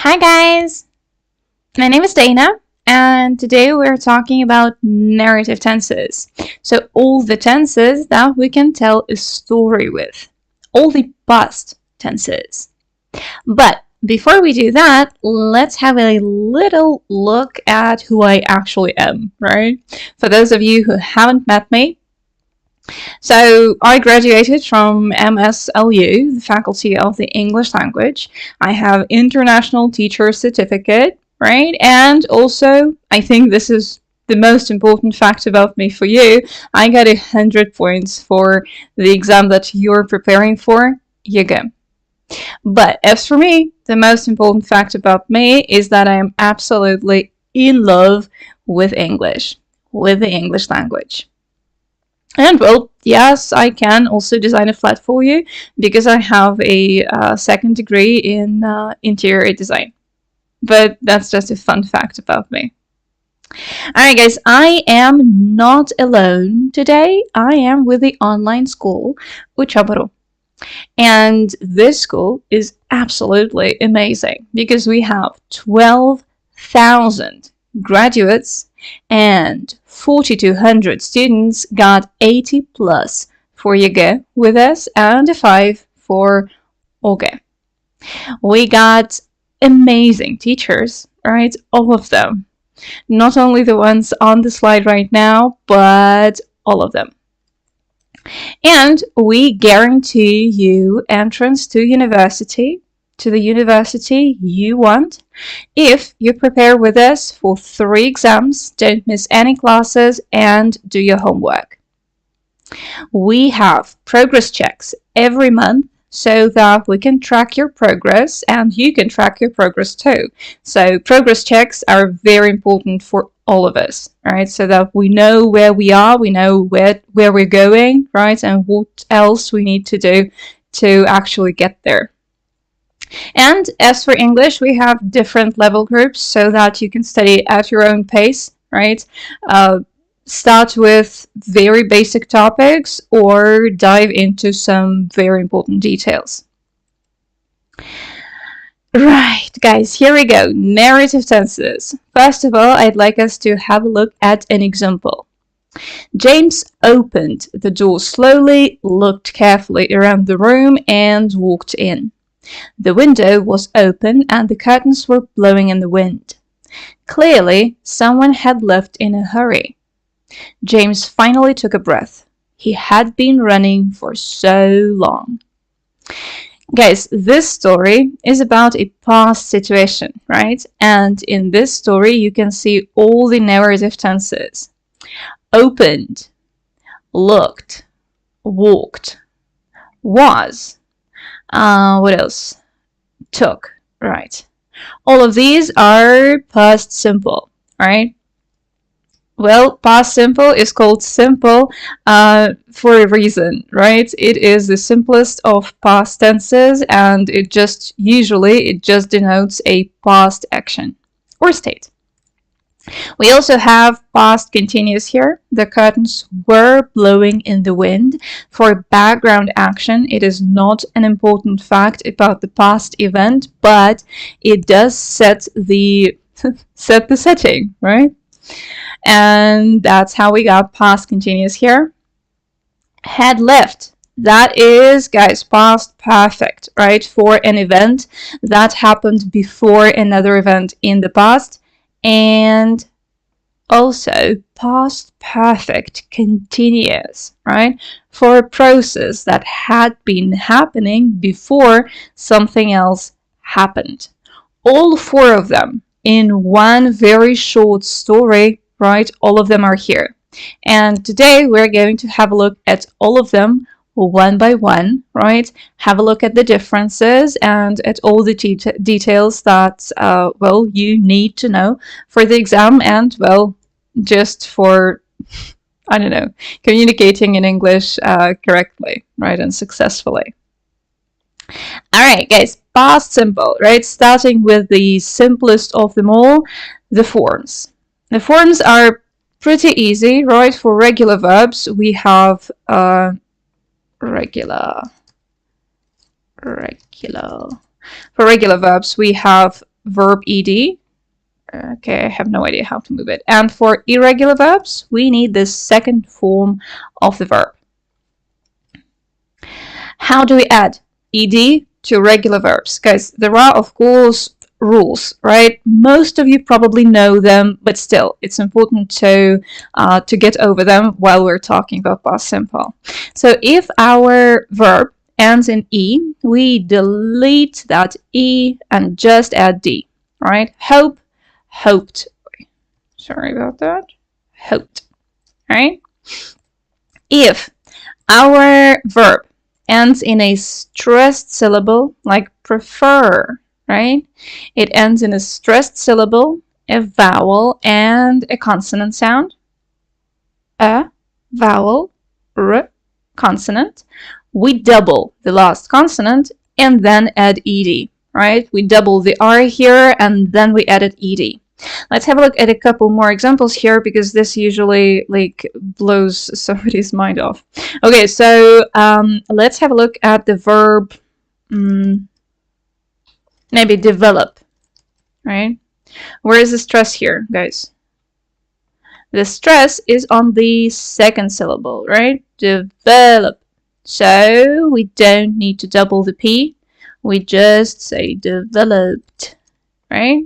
Hi guys, my name is Dana and today we're talking about narrative tenses. So all the tenses that we can tell a story with, all the past tenses. But before we do that, let's have a little look at who I actually am, right? For those of you who haven't met me, so I graduated from MSLU, the Faculty of the English Language. I have International Teacher Certificate, right? And also, I think this is the most important fact about me for you. I got 100 points for the exam that you're preparing for. You go. But as for me, the most important fact about me is that I am absolutely in love with English, with the English language. And well, yes, I can also design a flat for you because I have a second degree in interior design. But that's just a fun fact about me. Alright guys, I am not alone today. I am with the online school, Учёба.ру. And this school is absolutely amazing because we have 12,000 graduates and 4,200 students got 80 plus for ЕГЭ with us and a 5 for ОГЭ. We got amazing teachers, right? All of them. Not only the ones on the slide right now, but all of them. And we guarantee you entrance to university, to the university you want, if you prepare with us for 3 exams, don't miss any classes, and do your homework. We have progress checks every month so that we can track your progress and you can track your progress too. So progress checks are very important for all of us, right? So that we know where we are, we know where we're going, right? And what else we need to do to actually get there. And as for English, we have different level groups so that you can study at your own pace, right? Start with very basic topics or dive into some very important details. Right, guys, here we go. Narrative tenses. First of all, I'd like us to have a look at an example. James opened the door slowly, looked carefully around the room, and walked in. The window was open and the curtains were blowing in the wind. Clearly, someone had left in a hurry. James finally took a breath. He had been running for so long. Guys, this story is about a past situation, right? And in this story, you can see all the narrative tenses. Opened, looked, walked, was, what else? Took, right? All of these are past simple, right? Well, past simple is called simple for a reason, right? It is the simplest of past tenses and it just denotes a past action or state. We also have past continuous here. The curtains were blowing in the wind. For background action, it is not an important fact about the past event, but it does set the setting, right? And that's how we got past continuous here. Had left. That is, guys, past perfect, right? For an event that happened before another event in the past. And also past perfect continuous, right? For a process that had been happening before something else happened. All 4 of them in one very short story, right? All of them are here. And today we're going to have a look at all of them one by one, right? Have a look at the differences and at all the details that, well, you need to know for the exam and, well, just for, I don't know, communicating in English correctly, right, and successfully. Alright, guys, past simple, right? Starting with the simplest of them all, the forms. The forms are pretty easy, right? For regular verbs, we have regular. For regular verbs, we have verb ed. Okay, I have no idea how to move it. And for irregular verbs, we need the second form of the verb. How do we add ed to regular verbs? Guys, there are, of course, rules, right? Most of you probably know them, but still, it's important to get over them while we're talking about past simple. So if our verb ends in e, we delete that e and just add d, right? Hope, hoped. Sorry about that. Hoped, right? If our verb ends in a stressed syllable, like prefer, right? It ends in a stressed syllable, a vowel, and a consonant sound. A, vowel, r, consonant. We double the last consonant and then add ed, right? We double the r here and then we added ed. Let's have a look at a couple more examples here because this usually like blows somebody's mind off. Okay, so let's have a look at the verb maybe develop, right? Where is the stress here, guys? The stress is on the second syllable, right? Develop. So we don't need to double the p. We just say developed, right?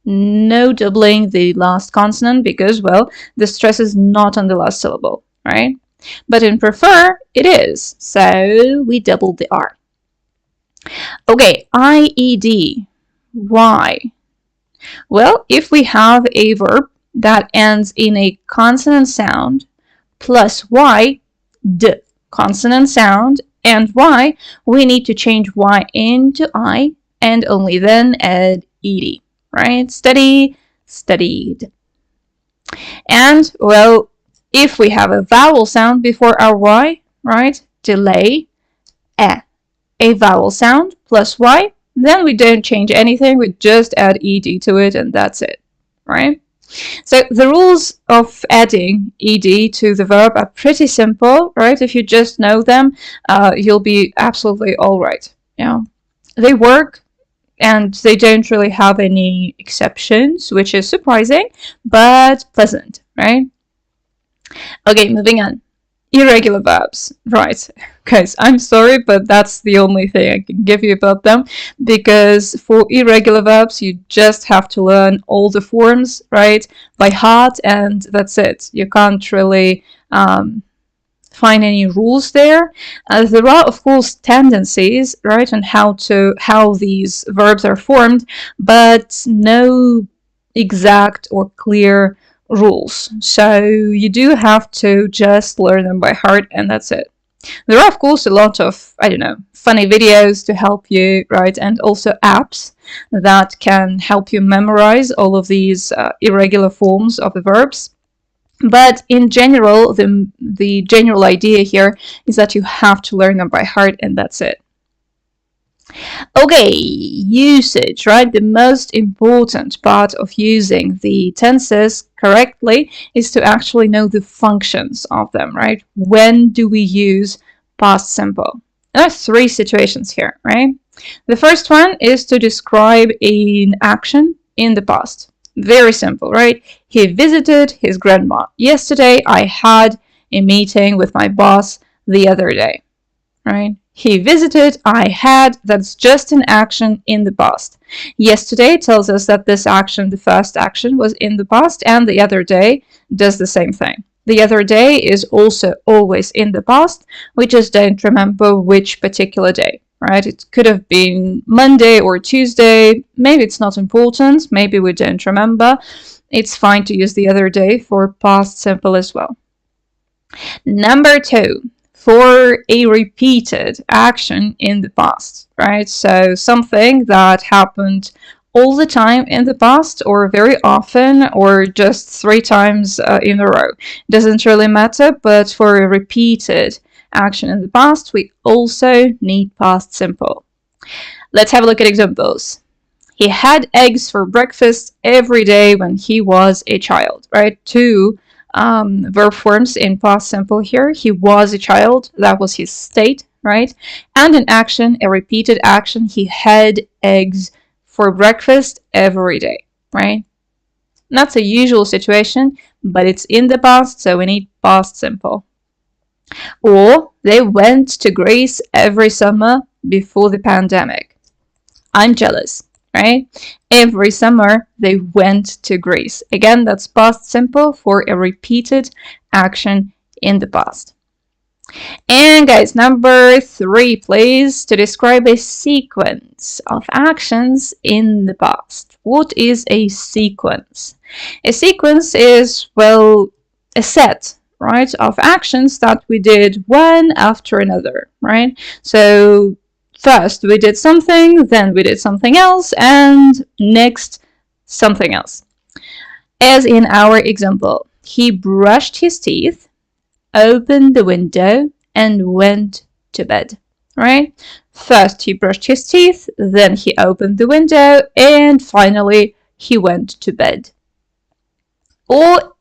No doubling the last consonant because, well, the stress is not on the last syllable, right? But in prefer, it is. So we double the r. Okay, IED. Why? Well, if we have a verb that ends in a consonant sound plus y, d, consonant sound, and y, we need to change y into I and only then add ed, right? Study, studied. And, well, if we have a vowel sound before our y, right? Delay, a vowel sound plus y, then we don't change anything, we just add ed to it and that's it, right? So the rules of adding ed to the verb are pretty simple, right? If you just know them, you'll be absolutely all right. Yeah, they work and they don't really have any exceptions, which is surprising, but pleasant, right? Okay, moving on. Irregular verbs, right? Guys, I'm sorry, but that's the only thing I can give you about them, because for irregular verbs, you just have to learn all the forms, right, by heart, and that's it. You can't really find any rules there. There are, of course, tendencies, right, on how these verbs are formed, but no exact or clear rules. So you do have to just learn them by heart and that's it. There are, of course, a lot of, I don't know, funny videos to help you, right? And also apps that can help you memorize all of these irregular forms of the verbs. But in general, the general idea here is that you have to learn them by heart and that's it. Okay, usage, right? The most important part of using the tenses correctly is to actually know the functions of them, right? When do we use past simple? There are three situations here, right? The first one is to describe an action in the past. Very simple, right? He visited his grandma yesterday. I had a meeting with my boss the other day, right? He visited, I had, that's just an action in the past. Yesterday tells us that this action, the first action, was in the past, and the other day does the same thing. The other day is also always in the past. We just don't remember which particular day, right? It could have been Monday or Tuesday. Maybe it's not important. Maybe we don't remember. It's fine to use the other day for past simple as well. Number 2. For a repeated action in the past, right? So something that happened all the time in the past or very often or just 3 times in a row. Doesn't really matter, but for a repeated action in the past, we also need past simple. Let's have a look at examples. He had eggs for breakfast every day when he was a child, right? 2 verb forms in past simple here. He was a child, that was his state, right? And an action, a repeated action, he had eggs for breakfast every day, right? Not a usual situation, but it's in the past, so we need past simple. Or they went to Greece every summer before the pandemic. I'm jealous, right? Every summer they went to Greece. Again, that's past simple for a repeated action in the past. And guys, number 3, please, to describe a sequence of actions in the past. What is a sequence? A sequence is, well, a set, right, of actions that we did one after another, right? So first we did something, then we did something else, and next something else. As in our example, he brushed his teeth, opened the window, and went to bed, right? First he brushed his teeth, then he opened the window, and finally he went to bed. Or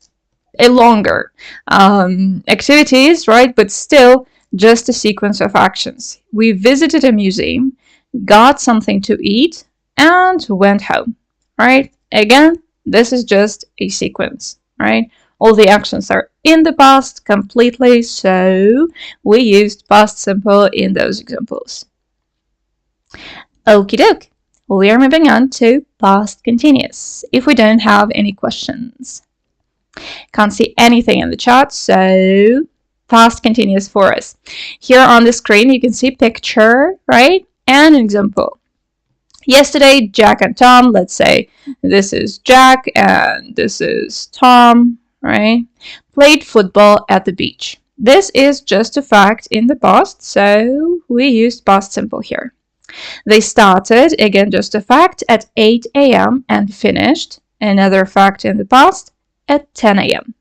a longer activities, right? But still just a sequence of actions. We visited a museum, got something to eat, and went home, right? Again, this is just a sequence, right? All the actions are in the past completely, so we used past simple in those examples. Okie doke. We are moving on to past continuous, if we don't have any questions. Can't see anything in the chat, so past continuous for us. Here on the screen you can see picture, right? And an example. Yesterday, Jack and Tom, let's say this is Jack and this is Tom, right? Played football at the beach. This is just a fact in the past, so we used past simple here. They started, again just a fact, at 8 a.m. and finished, another fact in the past, at 10 a.m.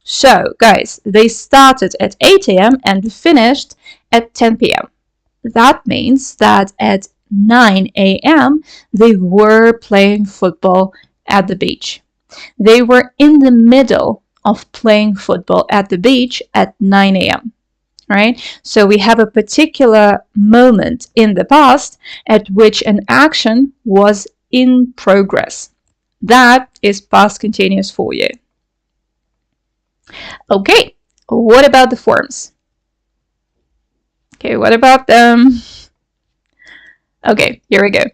So, guys, they started at 8 a.m. and finished at 10 p.m. That means that at 9 a.m. they were playing football at the beach. They were in the middle of playing football at the beach at 9 a.m. Right? So we have a particular moment in the past at which an action was in progress. That is past continuous for you. Okay, what about the forms? Okay, what about them? Okay, here we go.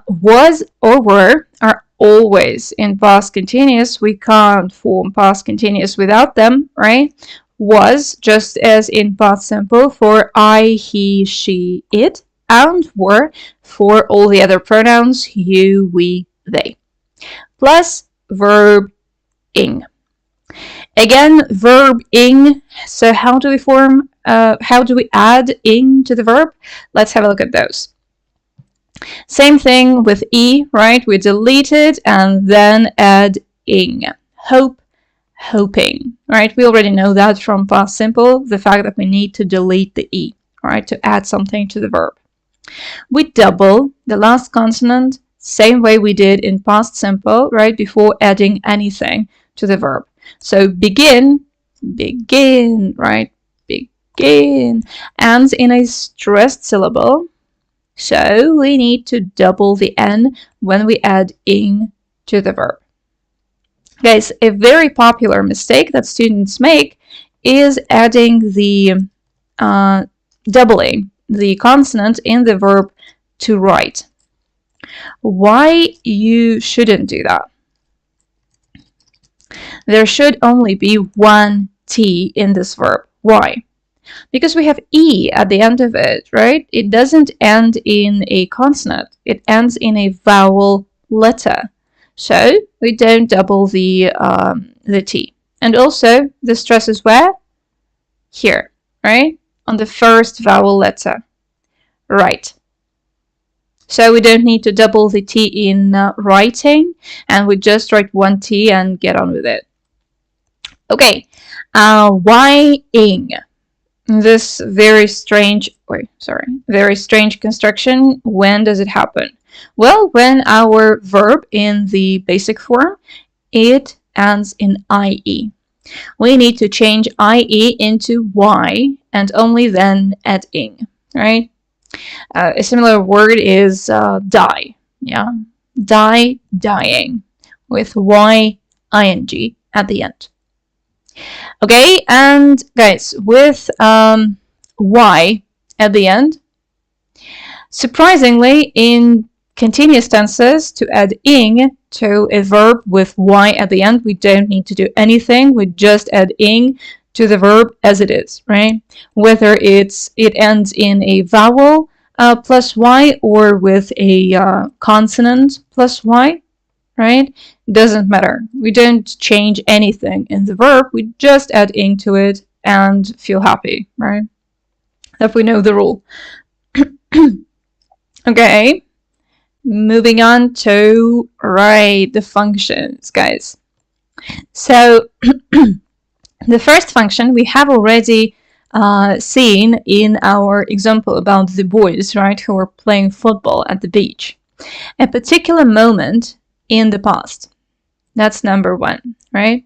Was or were are always in past continuous. We can't form past continuous without them, right? Was, just as in past simple, for I, he, she, it, and were for all the other pronouns you, we, they. Plus verb ing. Again, verb ing. So how do we add ing to the verb? Let's have a look at those. Same thing with e, right? We delete it and then add ing. Hope, hoping, right? We already know that from past simple, the fact that we need to delete the e, right, to add something to the verb. We double the last consonant, same way we did in past simple, right, before adding anything to the verb. So begin, begin, right, begin, ends in a stressed syllable. So we need to double the n when we add ing to the verb. Guys, a very popular mistake that students make is adding the doubling the consonant in the verb to write. Why you shouldn't do that? There should only be one T in this verb. Why? Because we have E at the end of it, right? It doesn't end in a consonant. It ends in a vowel letter. So we don't double the T. And also the stress is where? Here, right? On the first vowel letter. Right. So we don't need to double the T in writing, and we just write one T and get on with it. Okay, why ing? This very strange construction, when does it happen? Well, when our verb in the basic form, it ends in IE. We need to change IE into Y and only then add ing, right? A similar word is die, Yeah, die, dying, with y-ing at the end. Okay, and guys, with y at the end, surprisingly, in continuous tenses, to add ing to a verb with y at the end, we don't need to do anything. We just add ing to the verb as it is, right? Whether it ends in a vowel plus y or with a consonant plus y, right? Doesn't matter. We don't change anything in the verb. We just add ing to it and feel happy, right? That we know the rule. Okay, moving on to the functions, guys. So the first function we have already seen in our example about the boys, right, who were playing football at the beach. A particular moment in the past. That's number one, right?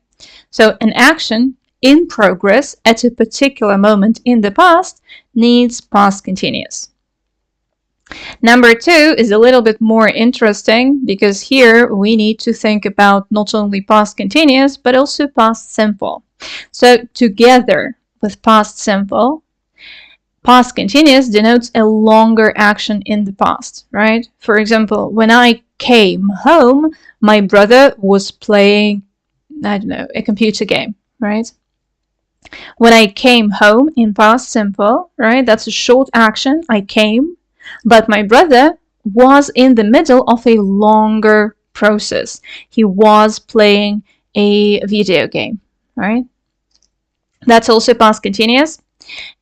So an action in progress at a particular moment in the past needs past continuous. Number two is a little bit more interesting because here we need to think about not only past continuous but also past simple. So together with past simple, past continuous denotes a longer action in the past, right? For example, when I came home, my brother was playing, I don't know, a computer game, right? When I came home in past simple, right? That's a short action. I came, but my brother was in the middle of a longer process. He was playing a video game, right? That's also past continuous.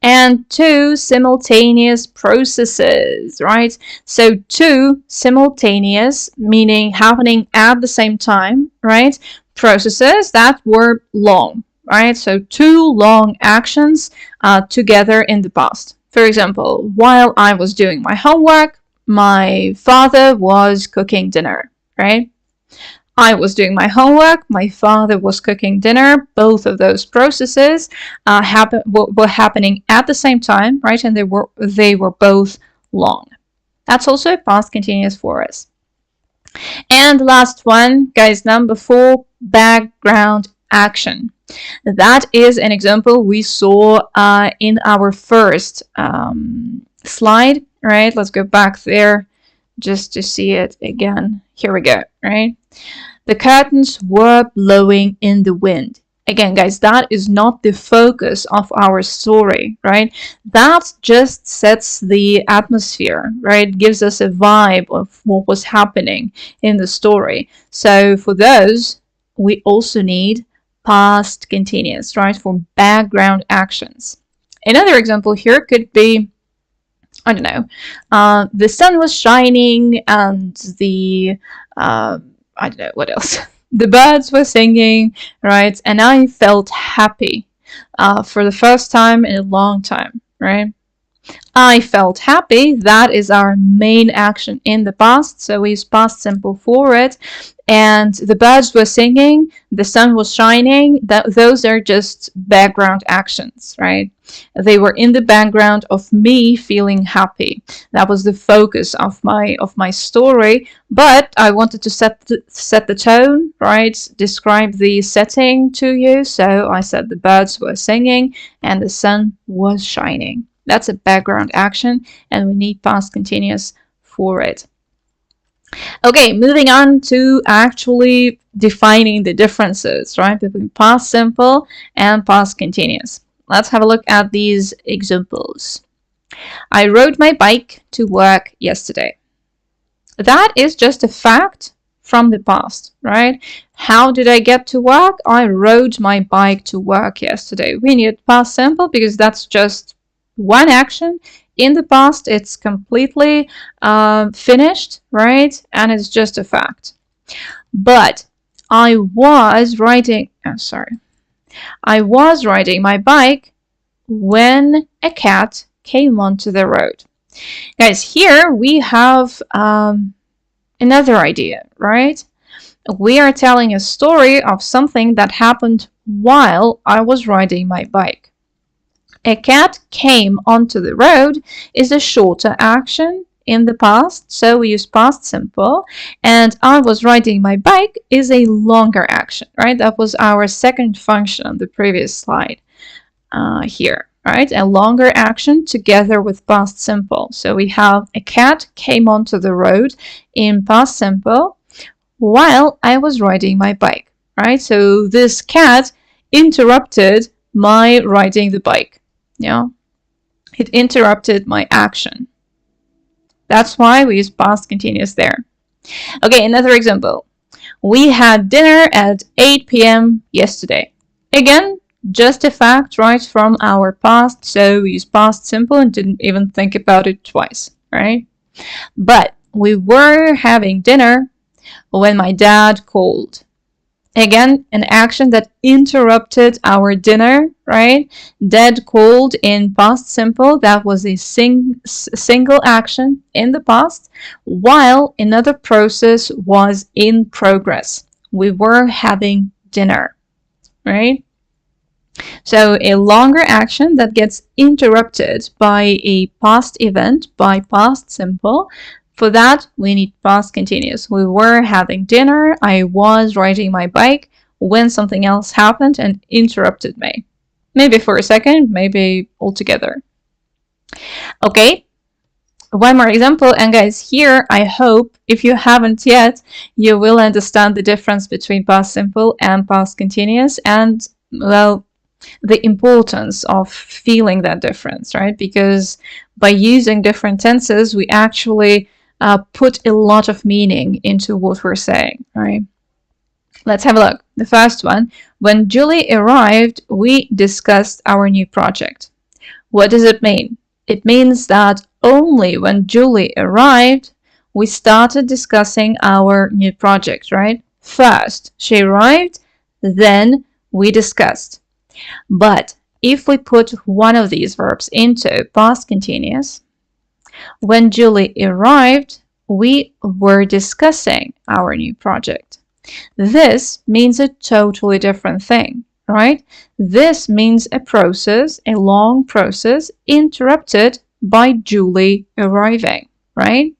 And two simultaneous processes, right? So two simultaneous, meaning happening at the same time, right? Processes that were long, right? So two long actions together in the past. For example, while I was doing my homework, my father was cooking dinner, right? I was doing my homework, my father was cooking dinner. Both of those processes were happening at the same time, right? And they were both long. That's also past continuous for us. And the last one, guys, number 4, background action. That is an example we saw in our first slide, right? Let's go back there just to see it again. Here we go, right? The curtains were blowing in the wind. Again, guys, that is not the focus of our story, right? That just sets the atmosphere, right? Gives us a vibe of what was happening in the story. So for those, we also need past continuous, right? For background actions. Another example here could be, I don't know, the sun was shining and the I don't know what else. The birds were singing, right? And I felt happy for the first time in a long time, right? I felt happy. That is our main action in the past. So we use past simple for it. And the birds were singing, the sun was shining. Those are just background actions, right? They were in the background of me feeling happy. That was the focus of my story. But I wanted to set the tone, right? Describe the setting to you. So I said the birds were singing and the sun was shining. That's a background action, and we need past continuous for it. Okay, moving on to actually defining the differences, right, between past simple and past continuous. Let's have a look at these examples. I rode my bike to work yesterday. That is just a fact from the past, right? How did I get to work? I rode my bike to work yesterday. We need past simple because that's just one action. In the past, it's completely finished, right? And it's just a fact. But I was riding my bike when a cat came onto the road. Guys, here we have another idea, right? We are telling a story of something that happened while I was riding my bike. A cat came onto the road is a shorter action in the past, so we use past simple. And I was riding my bike is a longer action, right? That was our second function on the previous slide here, right? A longer action together with past simple. So we have a cat came onto the road in past simple while I was riding my bike, right? So this cat interrupted my riding the bike. Yeah, it interrupted my action. That's why we use past continuous there. Okay, another example. We had dinner at 8 p.m. yesterday. Again, just a fact right from our past, so we use past simple and didn't even think about it twice, right? But we were having dinner when my dad called. Again, an action that interrupted our dinner, right? Dad called in past simple. That was a single action in the past, while another process was in progress. We were having dinner, right? So a longer action that gets interrupted by a past event, by past simple. For that, we need past continuous. We were having dinner, I was riding my bike when something else happened and interrupted me. Maybe for a second, maybe altogether. Okay, one more example. And guys, here I hope, if you haven't yet, you will understand the difference between past simple and past continuous, and, well, the importance of feeling that difference, right? Because by using different tenses, we actually put a lot of meaning into what we're saying, right? Let's have a look. The first one, when Julie arrived, we discussed our new project. What does it mean? It means that only when Julie arrived, we started discussing our new project, right? First, she arrived, then we discussed. But if we put one of these verbs into past continuous, when Julie arrived, we were discussing our new project. This means a totally different thing, right? This means a process, a long process, interrupted by Julie arriving, right?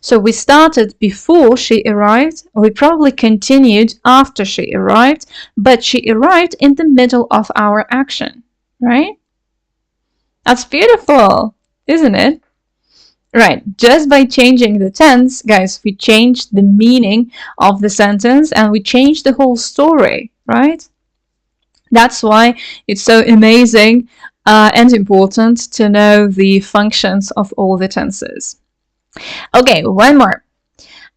So we started before she arrived, we probably continued after she arrived, but she arrived in the middle of our action, right? That's beautiful, isn't it? Right, just by changing the tense, guys, we changed the meaning of the sentence and we changed the whole story, right? That's why it's so amazing and important to know the functions of all the tenses. Okay, one more.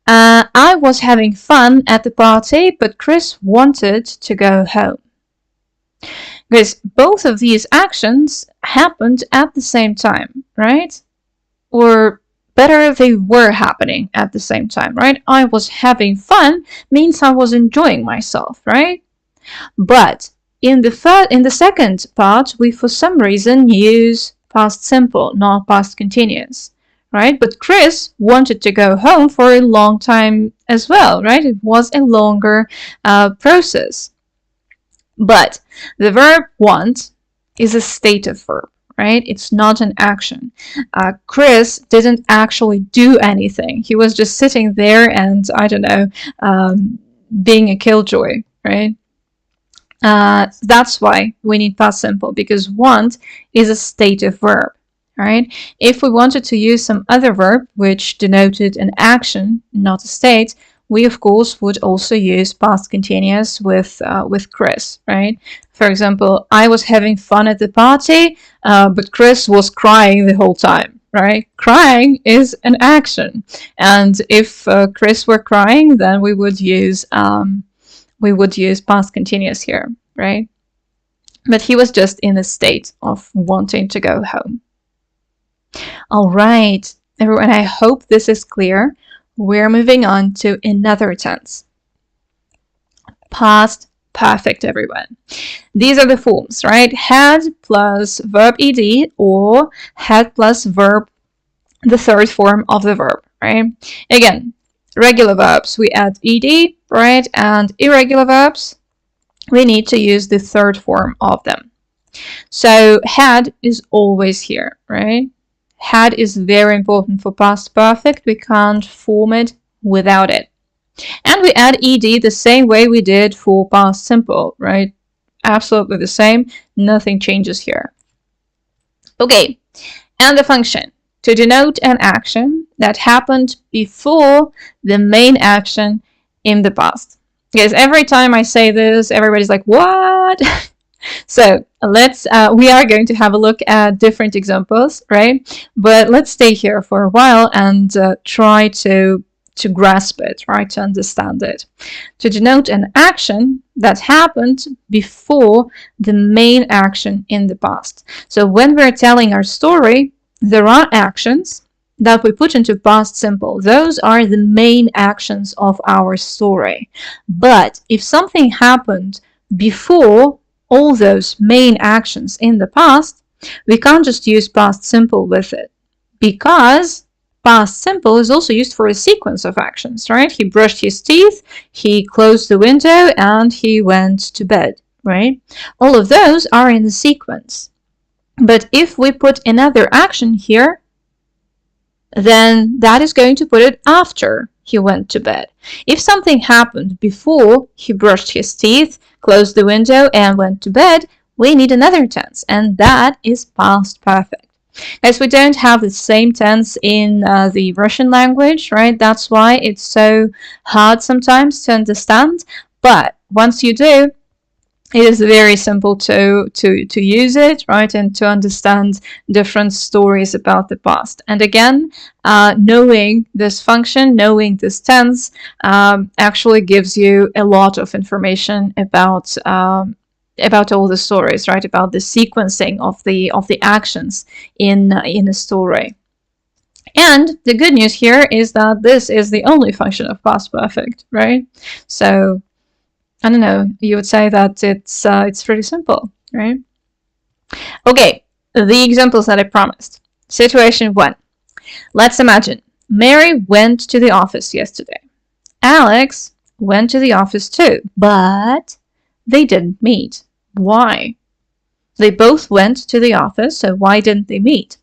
I was having fun at the party, but Chris wanted to go home. Guys, both of these actions happened at the same time, right? Or better, they were happening at the same time, right? I was having fun means I was enjoying myself, right? But in the second part, we for some reason use past simple, not past continuous, right? But Chris wanted to go home for a long time as well, right? It was a longer process. But the verb want is a stative verb, right? It's not an action. Chris didn't actually do anything. He was just sitting there and, I don't know, being a killjoy, right? That's why we need past simple, because want is a stative verb, right? If we wanted to use some other verb which denoted an action, not a state, we of course would also use past continuous with Chris, right? For example, I was having fun at the party, but Chris was crying the whole time, right? Crying is an action, and if Chris were crying, then we would use past continuous here, right? But he was just in a state of wanting to go home. All right, everyone, I hope this is clear. We're moving on to another tense. Past perfect, everyone. These are the forms, right? Had plus verb ed, or had plus verb, the third form of the verb, right? Again, regular verbs, we add ed, right? And irregular verbs, we need to use the third form of them. So had is always here, right? had is very important for past perfect. We can't form it without it. And we add ed the same way we did for past simple, right? Absolutely the same. Nothing changes here. Okay, and the function. To denote an action that happened before the main action in the past. Because every time I say this, everybody's like, what? So we are going to have a look at different examples, right? But let's stay here for a while and try to grasp it, right? To understand it. To denote an action that happened before the main action in the past. So when we're telling our story, there are actions that we put into past simple. Those are the main actions of our story. But if something happened before all those main actions in the past, we can't just use past simple with it, because past simple is also used for a sequence of actions, right? He brushed his teeth, he closed the window, and he went to bed, right? All of those are in the sequence. But if we put another action here, then that is going to put it after he went to bed. If something happened before he brushed his teeth, closed the window, and went to bed, we need another tense, and that is past perfect. Guys, we don't have the same tense in the Russian language, right? That's why it's so hard sometimes to understand. But once you do, it is very simple to use it, right? And to understand different stories about the past. And again, knowing this function, knowing this tense, actually gives you a lot of information about all the stories, right? About the sequencing of the actions in a story. And the good news here is that this is the only function of past perfect, right? So I don't know, you would say that it's pretty simple, right? Okay, the examples that I promised. Situation 1. Let's imagine Mary went to the office yesterday. Alex went to the office too, but they didn't meet. Why? They both went to the office, so why didn't they meet?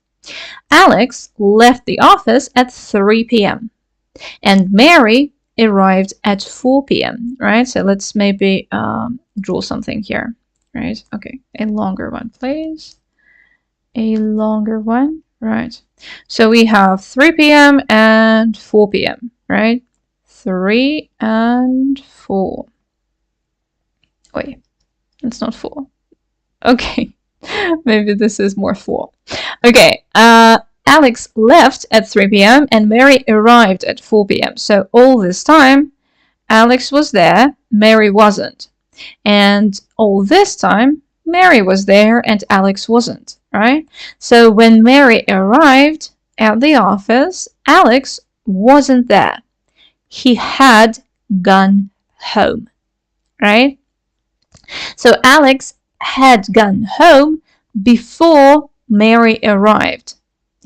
Alex left the office at 3 p.m. and Mary arrived at 4 p.m. right? So let's maybe draw something here, right? Okay, a longer one, please. A longer one, right? So we have 3 p.m. and 4 p.m., right? 3 and 4. Wait, it's not 4. Okay, maybe this is more 4. Okay, Alex left at 3 p.m. and Mary arrived at 4 p.m. So all this time, Alex was there, Mary wasn't. And all this time, Mary was there and Alex wasn't, right? So when Mary arrived at the office, Alex wasn't there. He had gone home, right? So Alex had gone home before Mary arrived.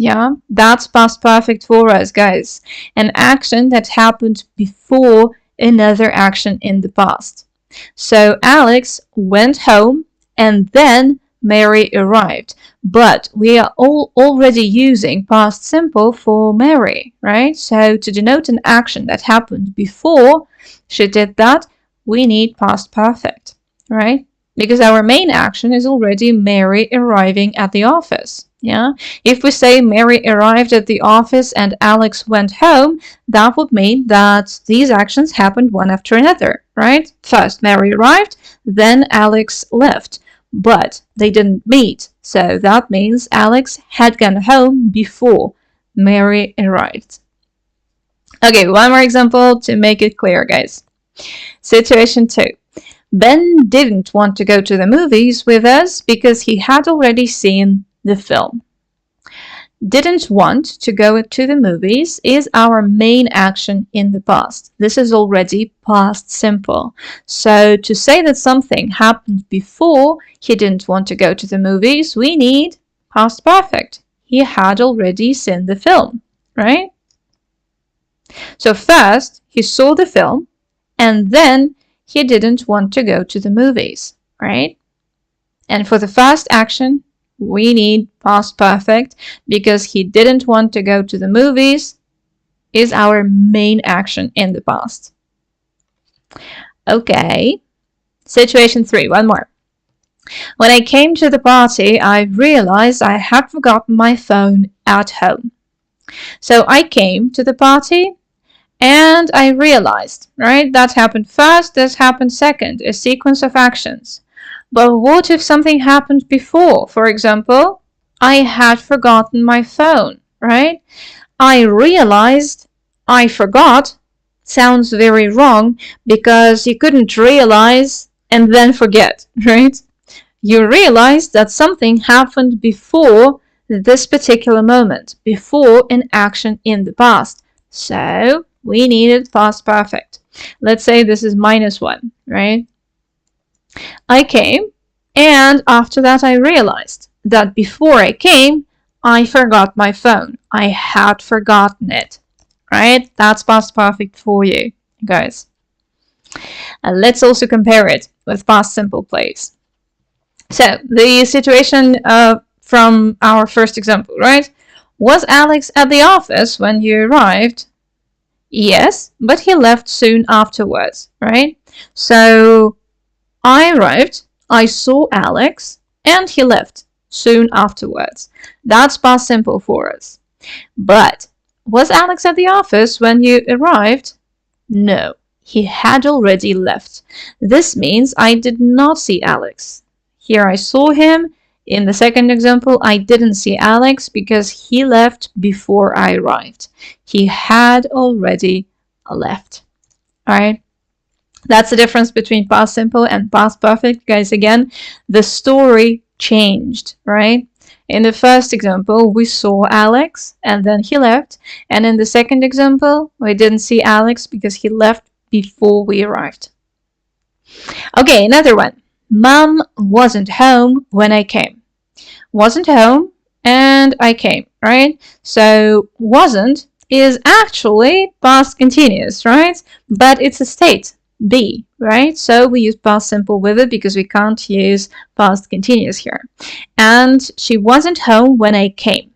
Yeah, that's past perfect for us, guys. An action that happened before another action in the past. So Alex went home and then Mary arrived. But we are already using past simple for Mary, right? So to denote an action that happened before she did that, we need past perfect, right? Because our main action is already Mary arriving at the office. Yeah, if we say Mary arrived at the office and Alex went home, that would mean that these actions happened one after another, right? First Mary arrived, then Alex left, but they didn't meet. So that means Alex had gone home before Mary arrived. Okay, one more example to make it clear, guys. Situation 2. Ben didn't want to go to the movies with us because he had already seen the film. Didn't want to go to the movies is our main action in the past. This is already past simple. So to say that something happened before he didn't want to go to the movies, we need past perfect. He had already seen the film, right? So first he saw the film and then he didn't want to go to the movies, right? And for the first action, we need past perfect because he didn't want to go to the movies is our main action in the past. Okay. Situation 3, one more. When I came to the party, I realized I had forgotten my phone at home. So I came to the party and I realized, right? That happened first, this happened second, a sequence of actions. But what if something happened before? For example, I had forgotten my phone, right? I realized I forgot sounds very wrong because you couldn't realize and then forget, right? You realized that something happened before this particular moment, before an action in the past. So we needed past perfect. Let's say this is -1, right? I came, and after that I realized that before I came, I forgot my phone. I had forgotten it, right? That's past perfect for you, guys. And let's also compare it with past simple, please. So the situation from our first example, right? Was Alex at the office when you arrived? Yes, but he left soon afterwards, right? So I arrived, I saw Alex, and he left soon afterwards. That's past simple for us. But was Alex at the office when you arrived? No, he had already left. This means I did not see Alex. Here I saw him. In the second example, I didn't see Alex because he left before I arrived. He had already left. All right. That's the difference between past simple and past perfect. Guys, again, the story changed, right? In the first example, we saw Alex and then he left. And in the second example, we didn't see Alex because he left before we arrived. Okay, another one. Mom wasn't home when I came. Wasn't home and I came, right? So wasn't is actually past continuous, right? But it's a state, be, right? So we use past simple with it because we can't use past continuous here. And she wasn't home when I came.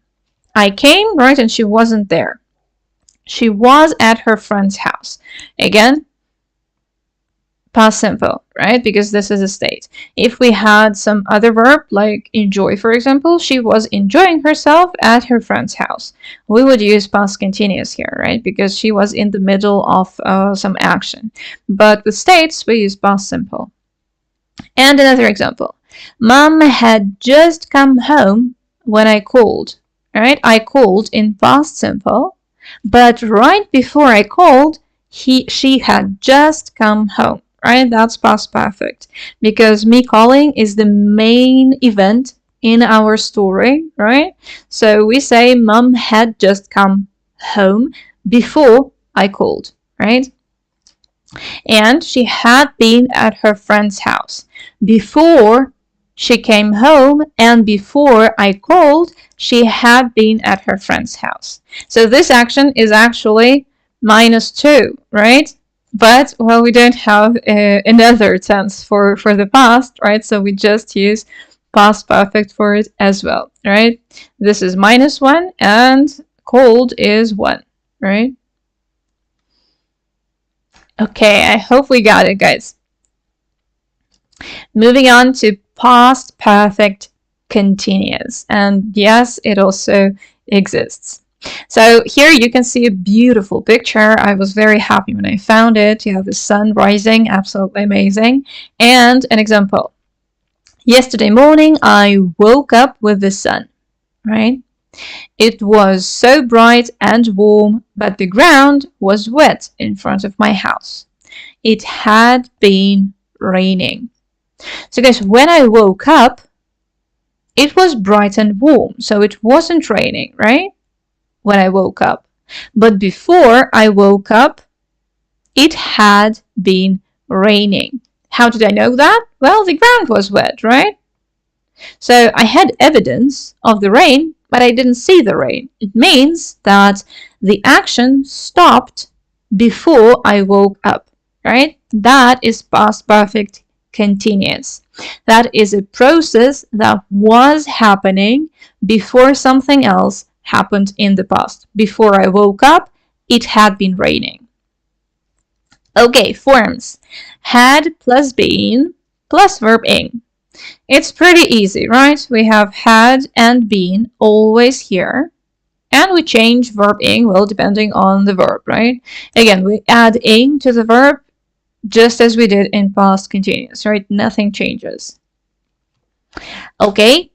I came, right? And she wasn't there. She was at her friend's house. Again, past simple, right? Because this is a state. If we had some other verb, like enjoy, for example, she was enjoying herself at her friend's house. We would use past continuous here, right? Because she was in the middle of some action. But with states, we use past simple. And another example. Mom had just come home when I called, right? I called in past simple, but right before I called, she had just come home. Right, that's past perfect because me calling is the main event in our story, right? So we say Mom had just come home before I called, right? And she had been at her friend's house before she came home, and before I called, she had been at her friend's house. So this action is actually -2, right? But, well, we don't have another tense for the past, right? So we just use past perfect for it as well, right? This is -1 and cold is 1, right? Okay, I hope we got it, guys. Moving on to past perfect continuous. And yes, it also exists. So here you can see a beautiful picture. I was very happy when I found it. You have the sun rising, absolutely amazing. And an example. Yesterday morning, I woke up with the sun, right? It was so bright and warm, but the ground was wet in front of my house. It had been raining. So guys, when I woke up, it was bright and warm, so it wasn't raining, right? When I woke up. But before I woke up, it had been raining. How did I know that? Well, the ground was wet, right? So I had evidence of the rain, but I didn't see the rain. It means that the action stopped before I woke up, right? That is past perfect continuous. That is a process that was happening before something else happened in the past. Before I woke up, it had been raining. Okay, forms. Had plus been plus verb ing. It's pretty easy, right? We have had and been always here. And we change verb ing, well, depending on the verb, right? Again, we add ing to the verb just as we did in past continuous, right? Nothing changes. Okay,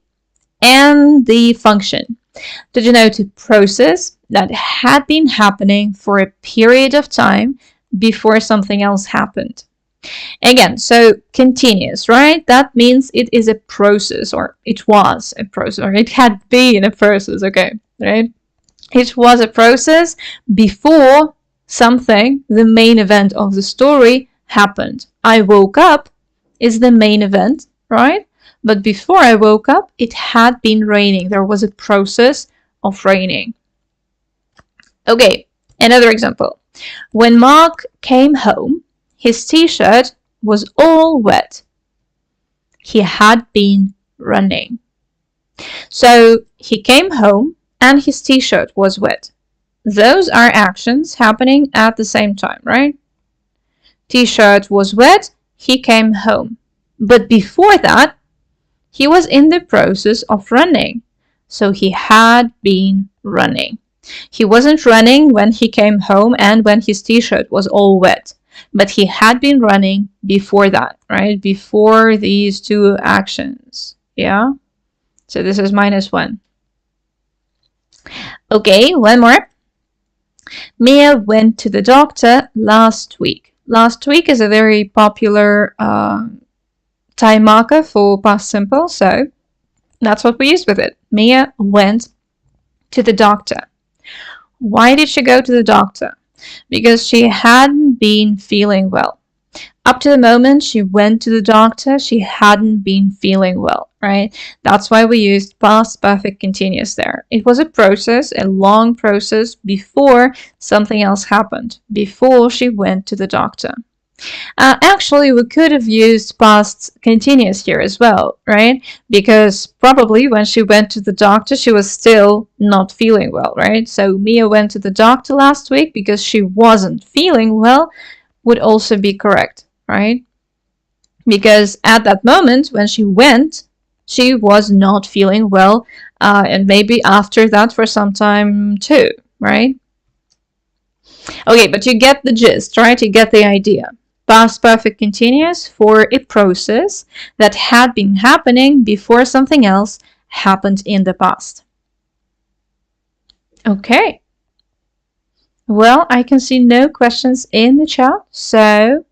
and the function. To denote a process that had been happening for a period of time before something else happened. Again, so continuous, right? That means it is a process, or it was a process, or it had been a process, okay, right? It was a process before something, the main event of the story, happened. I woke up is the main event, right? But before I woke up, it had been raining. There was a process of raining. Okay, another example. When Mark came home, his t-shirt was all wet. He had been running. So he came home and his t-shirt was wet. Those are actions happening at the same time, right? T-shirt was wet, he came home. But before that, he was in the process of running. So he had been running. He wasn't running when he came home and when his t-shirt was all wet. But he had been running before that, right? Before these two actions. Yeah? So this is -1. Okay, one more. Mia went to the doctor last week. Last week is a very popular time marker for past simple, so that's what we use with it. Mia went to the doctor. Why did she go to the doctor? Because she hadn't been feeling well. Up to the moment she went to the doctor, she hadn't been feeling well, right? That's why we used past perfect continuous there. It was a process, a long process before something else happened, before she went to the doctor. Actually, we could have used past continuous here as well, right? Because probably when she went to the doctor, she was still not feeling well, right? So Mia went to the doctor last week because she wasn't feeling well would also be correct, right? Because at that moment when she went, she was not feeling well, and maybe after that for some time too, right? Okay, but you get the gist, right? You get the idea. Past perfect continuous for a process that had been happening before something else happened in the past. Okay. Well, I can see no questions in the chat, so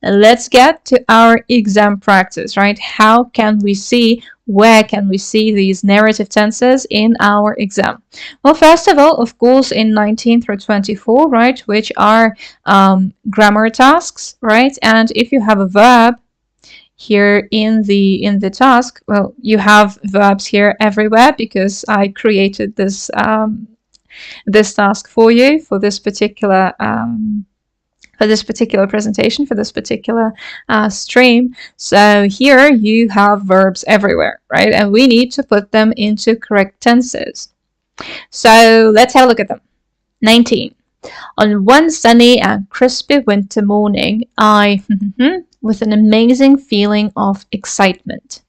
let's get to our exam practice, right? How can we see, where can we see these narrative tenses in our exam? Well, first of all, of course, in 19 through 24, right, which are grammar tasks, right? And if you have a verb here in the task, well, you have verbs here everywhere because I created this this task for you for this particular presentation, for this particular stream. So here you have verbs everywhere, right? And we need to put them into correct tenses. So let's have a look at them. 19. On one sunny and crispy winter morning, I, with an amazing feeling of excitement.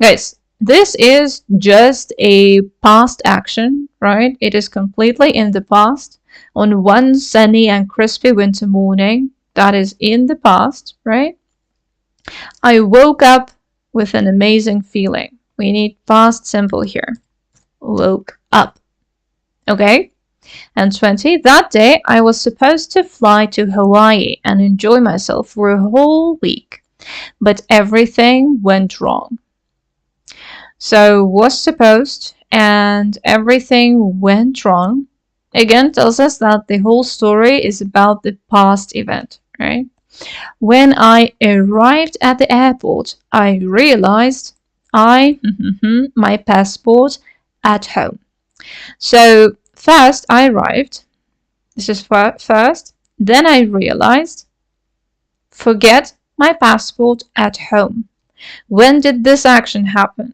Guys, this is just a past action, right? It is completely in the past. On one sunny and crispy winter morning, that is in the past, right? I woke up with an amazing feeling. We need past simple here. Woke up. Okay? And 20, that day I was supposed to fly to Hawaii and enjoy myself for a whole week, but everything went wrong. So was supposed and everything went wrong. Again, tells us that the whole story is about the past event, right? When I arrived at the airport, I realized my passport at home. So first I arrived. This is first. Then I realized. Forget my passport at home. When did this action happen?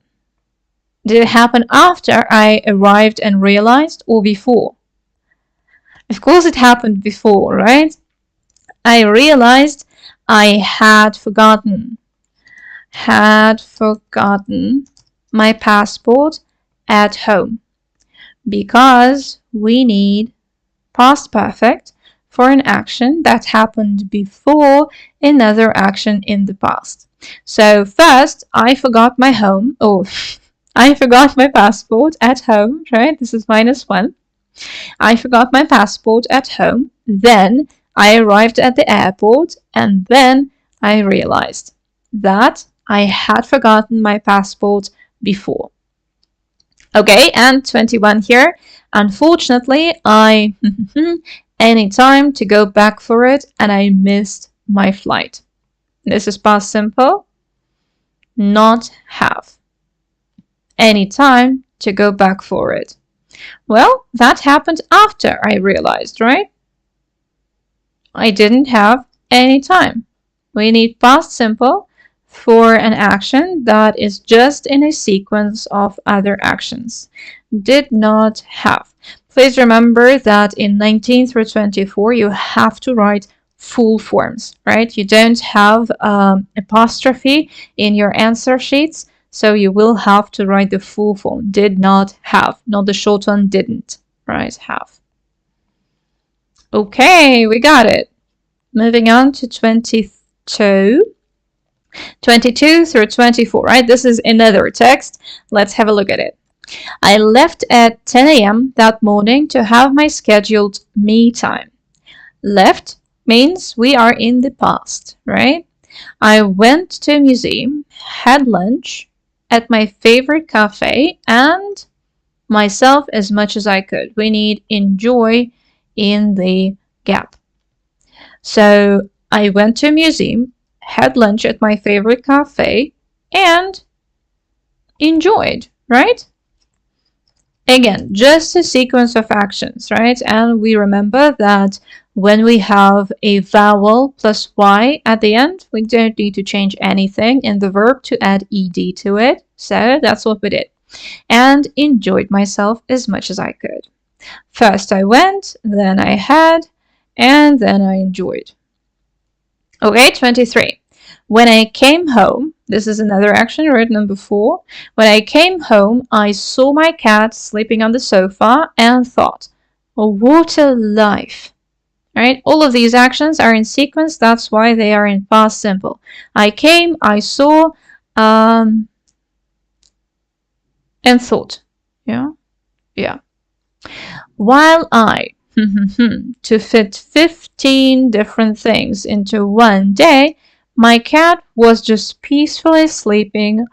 Did it happen after I arrived and realized, or before? Of course it happened before, right? I realized I had forgotten my passport at home, because we need past perfect for an action that happened before another action in the past. So first, I forgot my home, or I forgot my passport at home, right? This is -1. I forgot my passport at home, then I arrived at the airport, and then I realized that I had forgotten my passport before. Okay, and 21 here. Unfortunately, I any time to go back for it, and I missed my flight. This is past simple. Not have. Any time to go back for it. Well, that happened after I realized, right? I didn't have any time. We need past simple for an action that is just in a sequence of other actions. Did not have. Please remember that in 19 through 24, you have to write full forms, right? You don't have apostrophe in your answer sheets, so you will have to write the full form. Did not have, not the short one, didn't, right? Have. Okay, we got it. Moving on to 22 through 24, right? This is another text. Let's have a look at it. I left at 10 a.m. that morning to have my scheduled me time. Left means we are in the past, right? I went to a museum, had lunch at my favorite cafe, and myself as much as I could. We need enjoy in the gap. So I went to a museum, had lunch at my favorite cafe, and enjoyed, right? Again, just a sequence of actions, right? And we remember that when we have a vowel plus y at the end, we don't need to change anything in the verb to add ed to it. So that's what we did. And enjoyed myself as much as I could. First I went, then I had, and then I enjoyed. Okay, 23. When I came home, this is another action, right? Number 4. When I came home, I saw my cat sleeping on the sofa and thought, oh, what a life. Right? All of these actions are in sequence. That's why they are in past simple. I came, I saw, and thought. Yeah? Yeah. While I, to fit 15 different things into one day, my cat was just peacefully sleeping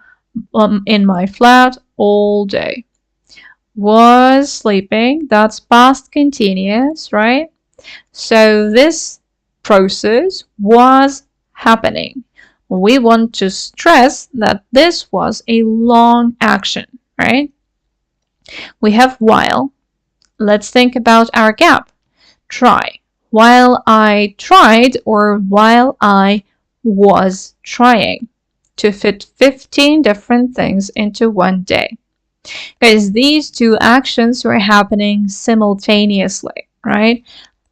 in my flat all day. Was sleeping, that's past continuous, right? So this process was happening. We want to stress that this was a long action, right? We have while. Let's think about our gap. Try. While I tried, or while I was trying to fit 15 different things into one day. Guys, these two actions were happening simultaneously, right?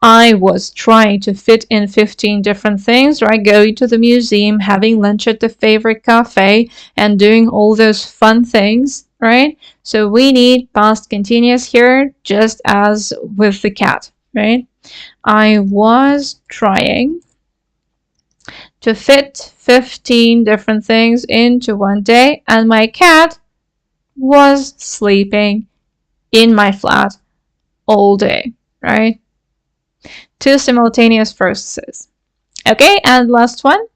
I was trying to fit in 15 different things, right? Going to the museum, having lunch at the favorite cafe, and doing all those fun things, right? So we need past continuous here, just as with the cat, right? I was trying to fit 15 different things into one day, and my cat was sleeping in my flat all day, right? Two simultaneous processes. Okay, and last one.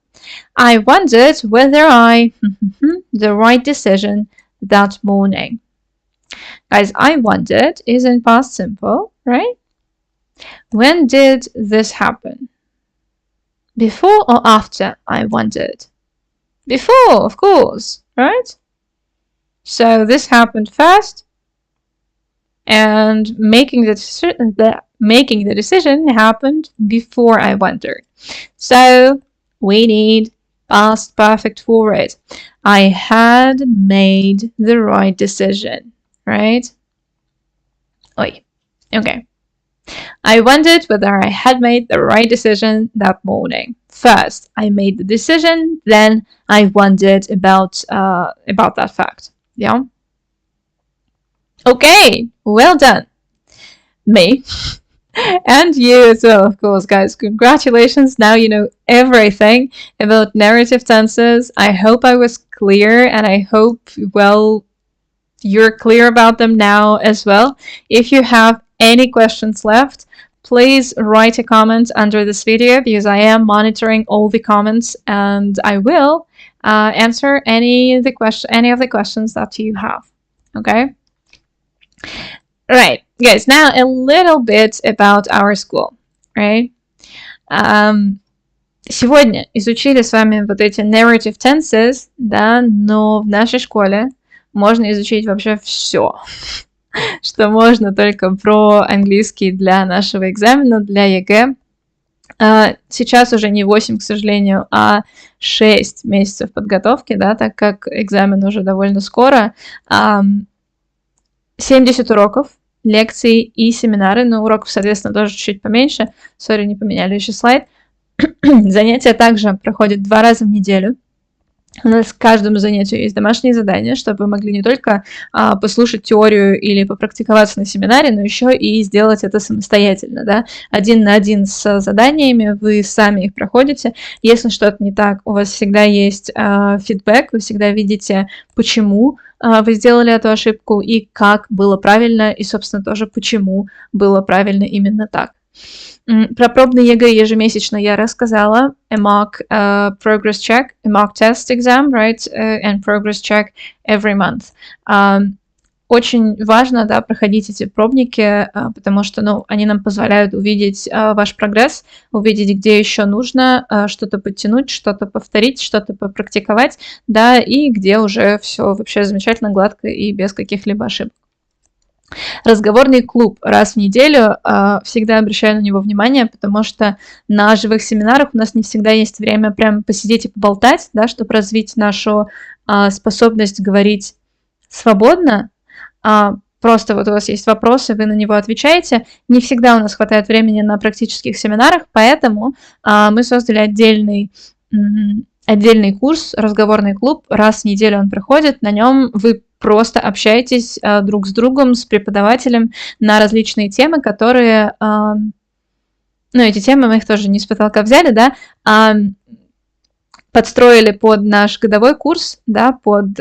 I wondered whether I the right decision that morning. Guys, I wondered is in past simple, right? When did this happen? Before or after I wondered? Before, of course, right? So this happened first, and making the decision happened before I wondered. So we need past perfect for it. I had made the right decision, right? Oi, okay. I wondered whether I had made the right decision that morning. First, I made the decision, then I wondered about that fact. Yeah? Okay, well done. Me. And you as well, of course, guys. Congratulations. Now you know everything about narrative tenses. I hope I was clear, and I hope, well, you're clear about them now as well. If you have any questions left, please write a comment under this video, because I am monitoring all the comments, and I will answer any of the questions that you have. Okay? Right, guys, now a little bit about our school, right? Сегодня изучили с вами вот эти narrative tenses, да, но в нашей школе можно изучить вообще все, что можно только про английский для нашего экзамена, для ЕГЭ. Сейчас уже не 8, к сожалению, а 6 месяцев подготовки, да, так как экзамен уже довольно скоро. 70 уроков, лекции и семинары, но уроков, соответственно, тоже чуть-чуть поменьше. Сори, не поменяли еще слайд. Занятия также проходят 2 раза в неделю. У нас к каждому занятию есть домашние задания, чтобы вы могли не только послушать теорию или попрактиковаться на семинаре, но еще и сделать это самостоятельно, да, 1 на 1 с заданиями, вы сами их проходите. Если что-то не так, у вас всегда есть фидбэк, вы всегда видите, почему вы сделали эту ошибку и как было правильно, и, собственно, тоже почему было правильно именно так. Про пробный ЕГЭ ежемесячно я рассказала. A mock progress check, a mock test exam, right, and progress check every month. Очень важно, да, проходить эти пробники, потому что, ну, они нам позволяют увидеть ваш прогресс, увидеть, где еще нужно что-то подтянуть, что-то повторить, что-то попрактиковать, да, и где уже все вообще замечательно, гладко и без каких-либо ошибок. Разговорный клуб раз в неделю, всегда обращаю на него внимание, потому что на живых семинарах у нас не всегда есть время прям посидеть и поболтать, да, чтобы развить нашу способность говорить свободно. Просто вот у вас есть вопросы, вы на него отвечаете. Не всегда у нас хватает времени на практических семинарах, поэтому мы создали отдельный курс, разговорный клуб. Раз в неделю он проходит, на нем вы просто общаетесь друг с другом, с преподавателем на различные темы, которые... ну, эти темы мы их тоже не с потолка взяли, да, подстроили под наш годовой курс, да, под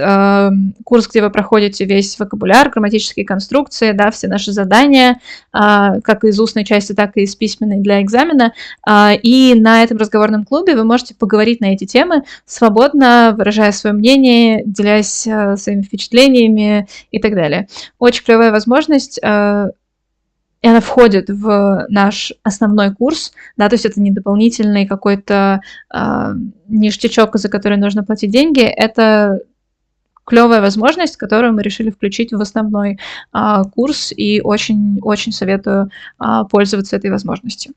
курс, где вы проходите весь вокабуляр, грамматические конструкции, да, все наши задания, как из устной части, так и из письменной для экзамена. И на этом разговорном клубе вы можете поговорить на эти темы, свободно выражая свое мнение, делясь своими впечатлениями и так далее. Очень клевая возможность. И она входит в наш основной курс, да, то есть это не дополнительный какой-то ништячок, за который нужно платить деньги, это клевая возможность, которую мы решили включить в основной курс, и очень советую пользоваться этой возможностью.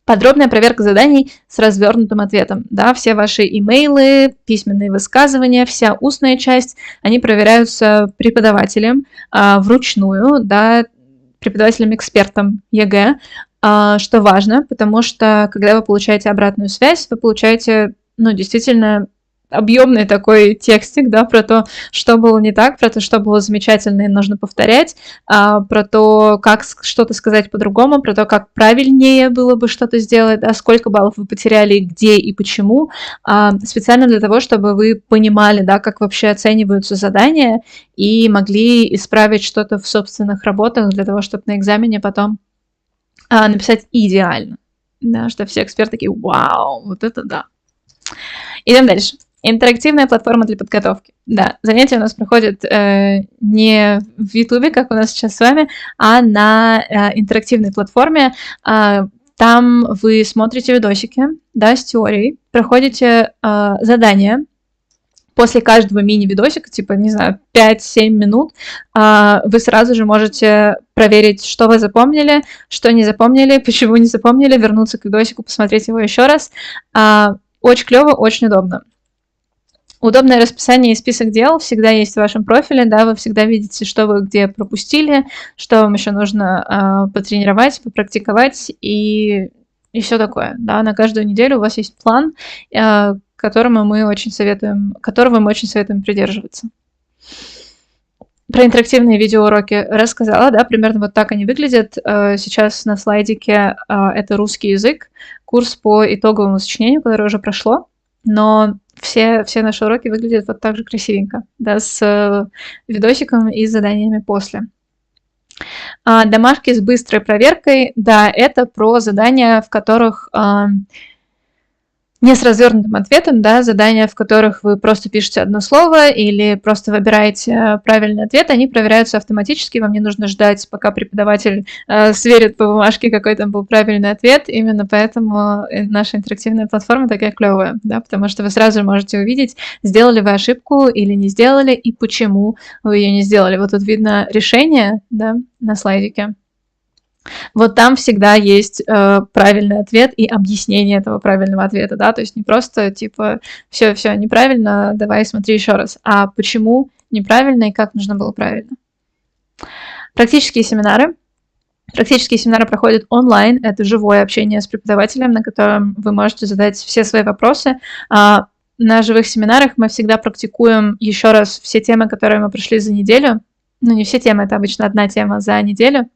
Подробная проверка заданий с развернутым ответом. Да, все ваши имейлы, письменные высказывания, вся устная часть, они проверяются преподавателем вручную, да, преподавателем-экспертом ЕГЭ, что важно, потому что, когда вы получаете обратную связь, вы получаете, ну, действительно объемный такой текстик, да, про то, что было не так, про то, что было замечательно и нужно повторять, про то, как что-то сказать по-другому, про то, как правильнее было бы что-то сделать, да, сколько баллов вы потеряли, где и почему, специально для того, чтобы вы понимали, да, как вообще оцениваются задания и могли исправить что-то в собственных работах для того, чтобы на экзамене потом написать идеально, да, что все эксперты такие: вау, вот это да. Идем дальше. Интерактивная платформа для подготовки. Да, занятия у нас проходят не в Ютубе, как у нас сейчас с вами, а на интерактивной платформе. Там вы смотрите видосики, да, с теорией, проходите задания. После каждого мини-видосика, типа, не знаю, 5-7 минут, вы сразу же можете проверить, что вы запомнили, что не запомнили, почему не запомнили, вернуться к видосику, посмотреть его еще раз. Очень клево, очень удобно. Удобное расписание и список дел всегда есть в вашем профиле, да, вы всегда видите, что вы где пропустили, что вам еще нужно потренировать, попрактиковать и все такое, да, на каждую неделю у вас есть план, которого мы очень советуем придерживаться. Про интерактивные видеоуроки рассказала, да, примерно вот так они выглядят. Сейчас на слайдике это русский язык, курс по итоговому сочинению, которое уже прошло, но все наши уроки выглядят вот так же красивенько, да, с видосиком и заданиями после. Домашки с быстрой проверкой, да, это про задания, в которых не с развернутым ответом, да, задания, в которых вы просто пишете одно слово или просто выбираете правильный ответ, они проверяются автоматически, вам не нужно ждать, пока преподаватель сверит по бумажке, какой там был правильный ответ. Именно поэтому наша интерактивная платформа такая клевая, да, потому что вы сразу можете увидеть, сделали вы ошибку или не сделали, и почему вы ее не сделали. Вот тут видно решение, да, на слайдике. Вот там всегда есть правильный ответ и объяснение этого правильного ответа, да, то есть не просто типа все неправильно, давай смотри еще раз, а почему неправильно и как нужно было правильно. Практические семинары. Практические семинары проходят онлайн, это живое общение с преподавателем, на котором вы можете задать все свои вопросы. На живых семинарах мы всегда практикуем еще раз все темы, которые мы прошли за неделю. Ну, не все темы, это обычно одна тема за неделю.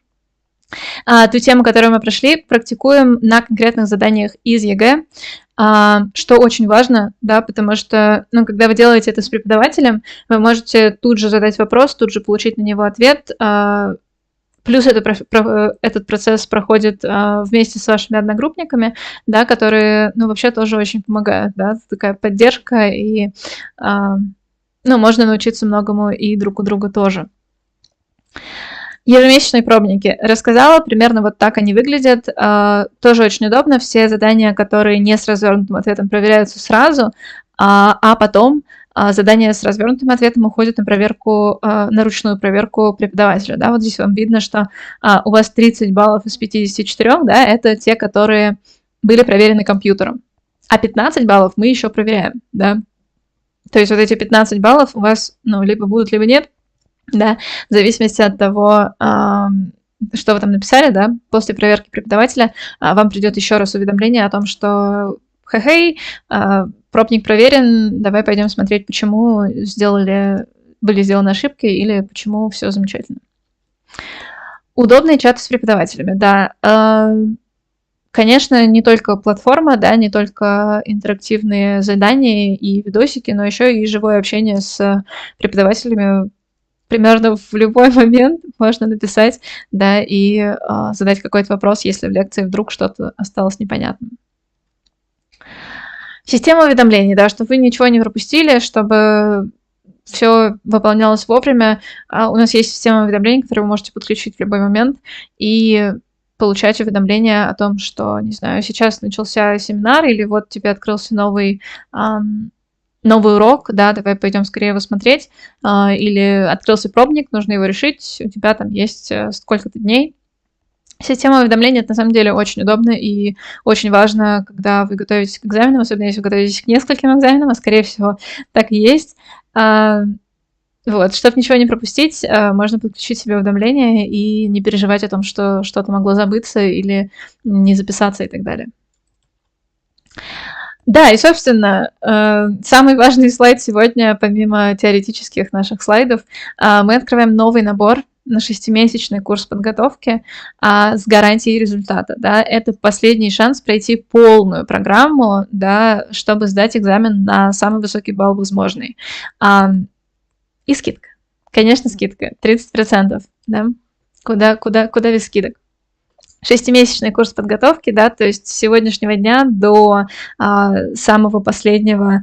Ту тему, которую мы прошли, практикуем на конкретных заданиях из ЕГЭ, что очень важно, да, потому что, ну, когда вы делаете это с преподавателем, вы можете тут же задать вопрос, тут же получить на него ответ, плюс этот процесс проходит вместе с вашими одногруппниками, да, которые, ну, вообще тоже очень помогают, да, такая поддержка, и, ну, можно научиться многому и друг у друга тоже. Ежемесячные пробники. Рассказала, примерно вот так они выглядят. Тоже очень удобно. Все задания, которые не с развернутым ответом, проверяются сразу, а потом задания с развернутым ответом уходят на проверку, на ручную проверку преподавателя. Да? Вот здесь вам видно, что у вас 30 баллов из 54, да, это те, которые были проверены компьютером. А 15 баллов мы еще проверяем. Да? То есть вот эти 15 баллов у вас, ну, либо будут, либо нет. Да, в зависимости от того, что вы там написали, да, после проверки преподавателя вам придет еще раз уведомление о том, что хе-хей, пробник проверен, давай пойдем смотреть, почему были сделаны ошибки или почему все замечательно. Удобные чаты с преподавателями, да. Конечно, не только платформа, да, не только интерактивные задания и видосики, но еще и живое общение с преподавателями. Примерно в любой момент можно написать, да, и задать какой-то вопрос, если в лекции вдруг что-то осталось непонятным. Система уведомлений, да, чтобы вы ничего не пропустили, чтобы все выполнялось вовремя. У нас есть система уведомлений, которую вы можете подключить в любой момент и получать уведомления о том, что, не знаю, сейчас начался семинар, или вот тебе открылся новый урок, да, давай пойдем скорее его смотреть, или открылся пробник, нужно его решить, у тебя там есть сколько-то дней. Система уведомлений, это на самом деле очень удобно и очень важно, когда вы готовитесь к экзаменам, особенно если вы готовитесь к нескольким экзаменам, а скорее всего так и есть. Вот, чтобы ничего не пропустить, можно подключить себе уведомления и не переживать о том, что что-то могло забыться или не записаться и так далее. Да, и, собственно, самый важный слайд сегодня, помимо теоретических наших слайдов, мы открываем новый набор на 6-месячный курс подготовки с гарантией результата. Да? Это последний шанс пройти полную программу, да, чтобы сдать экзамен на самый высокий балл возможный. И скидка. Конечно, скидка. 30%. Да? Куда без скидок? 6-месячный курс подготовки, да, то есть с сегодняшнего дня до самого последнего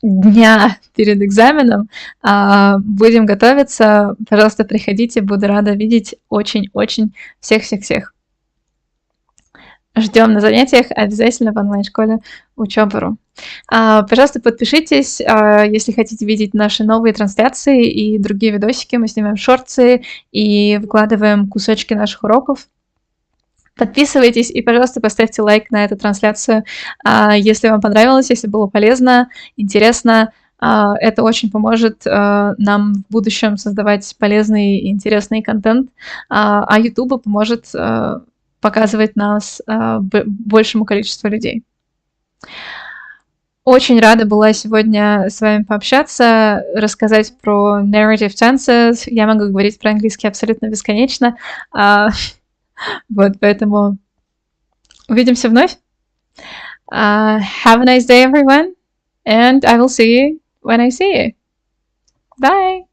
дня перед экзаменом будем готовиться. Пожалуйста, приходите, буду рада видеть очень-очень всех-всех-всех. Ждем на занятиях обязательно в онлайн-школе Учёба.ру. Пожалуйста, подпишитесь, если хотите видеть наши новые трансляции и другие видосики. Мы снимаем шорты и выкладываем кусочки наших уроков. Подписывайтесь и, пожалуйста, поставьте лайк на эту трансляцию, если вам понравилось, если было полезно, интересно. Это очень поможет нам в будущем создавать полезный и интересный контент, а YouTube поможет показывать нас большему количеству людей. Очень рада была сегодня с вами пообщаться, рассказать про narrative tenses. Я могу говорить про английский абсолютно бесконечно. Вот, поэтому увидимся вновь. Have a nice day, everyone, and I will see you when I see you. Bye!